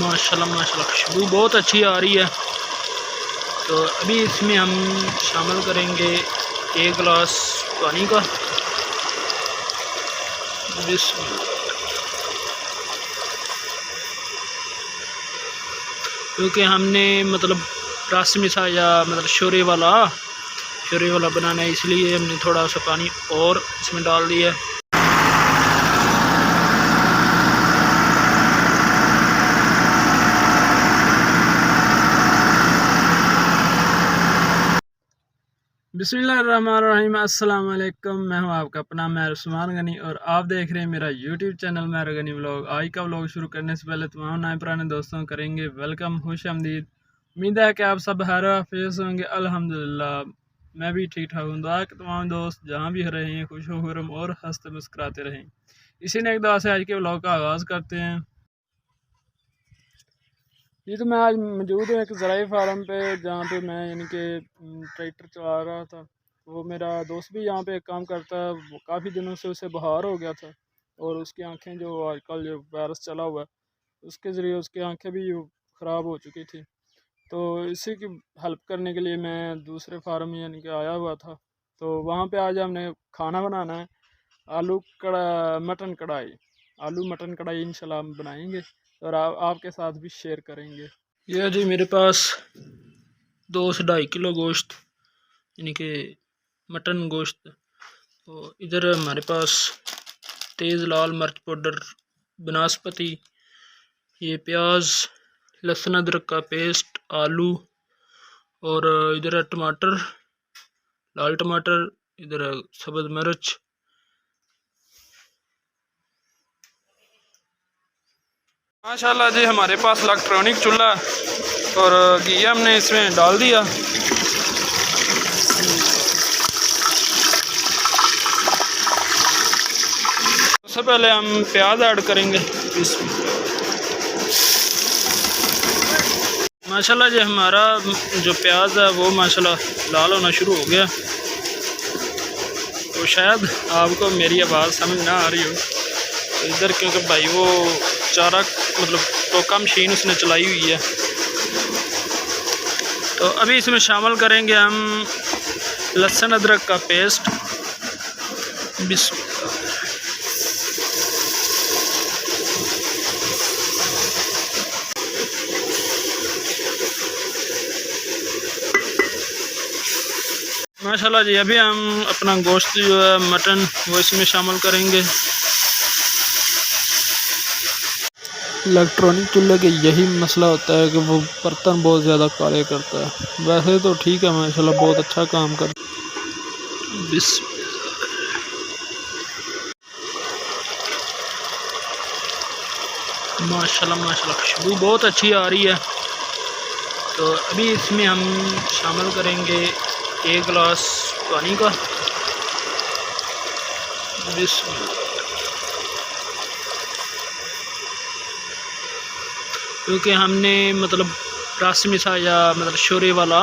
माशाल्लाह माशाल्लाह खुशबू बहुत अच्छी आ रही है। तो अभी इसमें हम शामिल करेंगे 1 गिलास पानी का। क्योंकि हमने मतलब रस मिसा या मतलब शोरे वाला बनाना है, इसलिए हमने थोड़ा सा पानी और इसमें डाल दिया है। बिस्मिल्लाहिर्रहमानिर्रहीम, अस्सलाम वालेकुम। मैं हूं आपका अपना मेहर उस्मान गनी और आप देख रहे हैं मेरा यूट्यूब चैनल मेहर गनी व्लॉग। आज का व्लॉग शुरू करने से पहले तमाम नए पुराने दोस्तों करेंगे वेलकम, खुश आमदीद। उम्मीद है कि आप सब खैर हाफिज़ होंगे। अल्हम्दुलिल्लाह मैं भी ठीक ठाक हूँ। दुआ कि तमाम दोस्त जहाँ भी रहे हैं खुश खुरम और हंसते मुस्कुराते रहें। इसी ने एक दुआ से आज के व्लॉग का आगाज़ करते हैं। ये तो मैं आज मौजूद हूँ एक ज़राई फार्म पे, जहाँ पे मैं यानी कि ट्रैक्टर चला रहा था। वो मेरा दोस्त भी यहाँ पे एक काम करता है। वो काफ़ी दिनों से उसे बुखार हो गया था और उसकी आंखें जो आजकल जो वायरस चला हुआ है उसके ज़रिए उसकी आंखें भी ख़राब हो चुकी थी। तो इसी की हेल्प करने के लिए मैं दूसरे फार्म में यानी कि आया हुआ था। तो वहाँ पे आज हमने खाना बनाना है, आलू मटन कढ़ाई इंशाल्लाह हम बनाएंगे और आपके साथ भी शेयर करेंगे। यह जी मेरे पास 2 से 2.5 किलो गोश्त यानी कि मटन गोश्त। तो इधर हमारे पास तेज़ लाल मिर्च पाउडर, बनास्पति, ये प्याज, लहसुन अदरक का पेस्ट, आलू और इधर है टमाटर, लाल टमाटर, इधर है सब्ज़ मिर्च। माशाल्लाह जी हमारे पास इलेक्ट्रॉनिक चूल्हा और घी हमने इसमें डाल दिया। सबसे पहले हम प्याज ऐड करेंगे इसमें। माशाल्लाह जी हमारा जो प्याज है वो माशाल्लाह लाल होना शुरू हो गया। तो शायद आपको मेरी आवाज़ समझ ना आ रही हो इधर, क्योंकि भाई वो चारा मतलब टोका मशीन उसने चलाई हुई है। तो अभी इसमें शामिल करेंगे हम लहसुन अदरक का पेस्ट। माशाल्लाह जी अभी हम अपना गोश्त जो है मटन वो इसमें शामिल करेंगे। इलेक्ट्रॉनिक चूल्हे के यही मसला होता है कि वो बर्तन बहुत ज़्यादा काले करता है। वैसे तो ठीक है माशाल्लाह बहुत अच्छा काम कर। माशाल्लाह माशाल्लाह खुशबू बहुत अच्छी आ रही है। तो अभी इसमें हम शामिल करेंगे 1 गिलास पानी का। क्योंकि हमने मतलब रस मिसा या मतलब शोरे वाला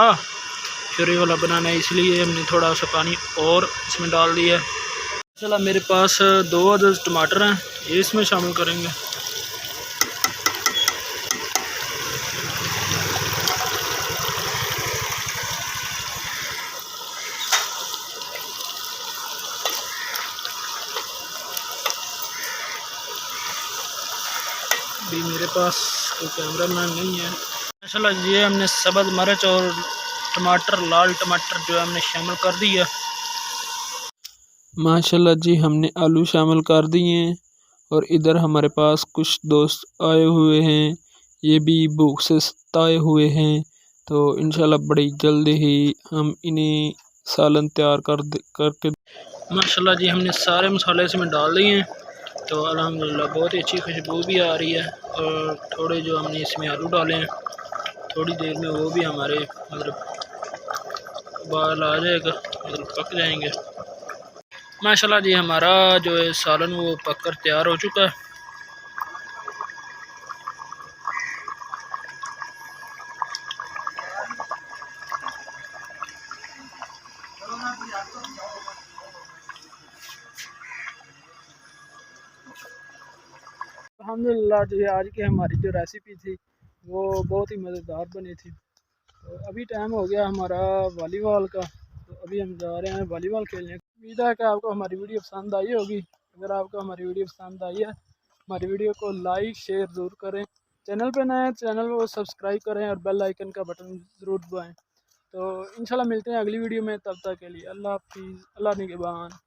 बनाना है, इसलिए हमने थोड़ा सा पानी और इसमें डाल दिया है। चला मेरे पास 2 अदद टमाटर हैं, ये इसमें शामिल करेंगे। भी मेरे पास कोई कैमरा मैन नहीं है। माशाल्लाह ये हमने सब्ज़ मिर्च और टमाटर, लाल टमाटर जो है हमने शामिल कर दिया। माशाल्लाह जी हमने आलू शामिल कर दिए हैं और इधर हमारे पास कुछ दोस्त आए हुए हैं, ये भी भूख से सताए हुए हैं। तो इंशाल्लाह बड़ी जल्दी ही हम इन्हें सालन तैयार करके माशाल्लाह जी हमने सारे मसाले इसमें डाल दिए हैं। तो अल्हम्दुलिल्लाह बहुत ही अच्छी खुशबू भी आ रही है। और थोड़े जो हमने इसमें आलू डाले हैं, थोड़ी देर में वो भी हमारे मतलब उबाल आ जाएगा, मतलब पक जाएंगे। माशाल्लाह जी हमारा जो है सालन वो पक कर तैयार हो चुका है। अल्हम्दुलिल्लाह जो आज की हमारी जो रेसिपी थी वो बहुत ही मज़ेदार बनी थी। तो अभी टाइम हो गया हमारा वॉलीबॉल का, तो अभी हम जा रहे हैं वॉलीबॉल खेलने। उम्मीद है कि आपको हमारी वीडियो पसंद आई होगी। अगर आपको हमारी वीडियो पसंद आई है, हमारी वीडियो को लाइक शेयर ज़रूर करें। चैनल पे नए हैं चैनल को सब्सक्राइब करें और बेल आइकन का बटन ज़रूर दबाएँ। तो इंशाल्लाह मिलते हैं अगली वीडियो में, तब तक के लिए अल्लाह हाफ़िज़, अल्लाह निगहबान।